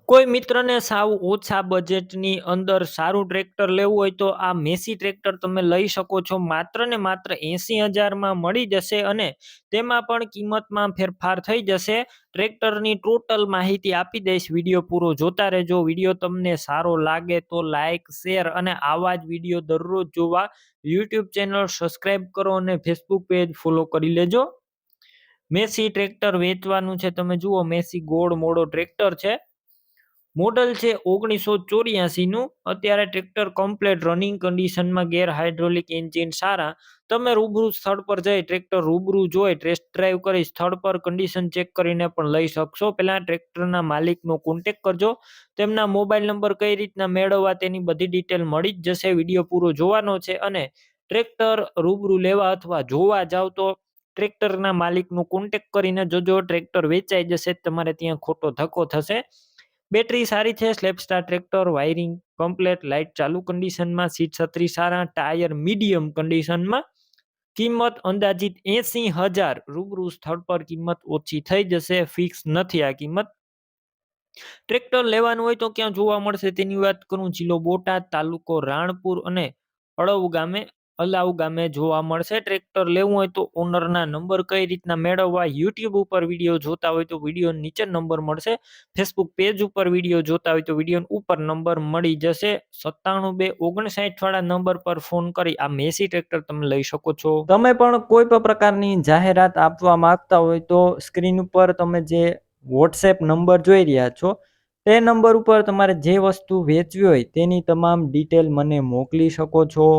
કોઈ મિત્રને સાવ ઓછા બજેટની અંદર સારું ટ્રેક્ટર લેવું હોય તો આ મેસી ટ્રેક્ટર તમે લઈ શકો છો. માત્ર ને માત્ર 80,000 માં મળી જશે અને તેમાં પણ કિંમતમાં ફેરફાર થઈ જશે. ટ્રેક્ટરની ટોટલ માહિતી આપી દઈશ. વિડીયો પૂરો જોતા રહેજો. વિડીયો તમને સારો લાગે તો લાઈક, શેર અને આવા જ વિડીયો દરરોજ જોવા યુટ્યુબ ચેનલ સબસ્ક્રાઈબ કરો અને ફેસબુક પેજ ફોલો કરી લેજો. મેસી ટ્રેક્ટર વેચવાનું છે. તમે જુઓ, મેસી ગોળ મોડો ટ્રેક્ટર છે. મોડલ છે 1984 નું. અત્યારે ટ્રેક્ટર કમ્પ્લેટ રનિંગ કન્ડિશનમાં, ગેર હાઇડ્રોલિક એન્જિન સારા. તમે રૂબરૂ સ્થળ પર જઈ ટ્રેક્ટર રૂબરૂ જોઈ ટેસ્ટ ડ્રાઈવ કરી સ્થળ પર કન્ડિશન ચેક કરીને પણ લઈ શકશો. પહેલા ટ્રેક્ટરના માલિકનો કોન્ટેક કરજો. તેમના મોબાઈલ નંબર કઈ રીતના મેળવવા તેની બધી ડિટેલ મળી જ જશે. વિડીયો પૂરો જોવાનો છે અને ટ્રેક્ટર રૂબરૂ લેવા અથવા જોવા જાવ તો ટ્રેક્ટરના માલિકનો કોન્ટેક કરીને જોજો. ટ્રેક્ટર વેચાઈ જશે, તમારે ત્યાં ખોટો ધક્કો થશે. બેટરી સારી છે. સ્લેપસ્ટાર ટ્રેક્ટર, વાયરિંગ કમ્પ્લેટ, લાઇટ ચાલુ કન્ડિશનમાં, સીટ છત્રી સારા, ટાયર મીડિયમ કન્ડિશનમાં. કિંમત અંદાજિત 80,000. રૂબરૂ સ્થળ પર કિંમત ઓછી થઈ જશે, ફિક્સ નથી આ કિંમત. ટ્રેક્ટર લેવાનું હોય તો ક્યાં જોવા મળશે તેની વાત કરું. જિલ્લો બોટાદ, તાલુકો રાણપુર અને અલાવ ગામે જોવા મળશે. ટ્રેક્ટર લેવું હોય તો ઓનરના નંબર કઈ રીતના મેળવવા, યુટ્યુબ ઉપર વિડીયો જોતા હોય તો વિડીયો નીચે નંબર મળશે. ફેસબુક પેજ ઉપર વિડીયો જોતા હોય તો વિડીયો ઉપર નંબર મળી જશે. 97 259 વાળા નંબર પર ફોન કરી આ મેસી ટ્રેક્ટર તમે લઈ શકો છો. તમે પણ કોઈ પણ પ્રકારની જાહેરાત આપવા માંગતા હોય તો સ્ક્રીન ઉપર તમે જે વોટ્સએપ નંબર જોઈ રહ્યા છો તે નંબર ઉપર તમારે જે વસ્તુ વેચવી હોય તેની તમામ ડિટેલ મને મોકલી શકો છો.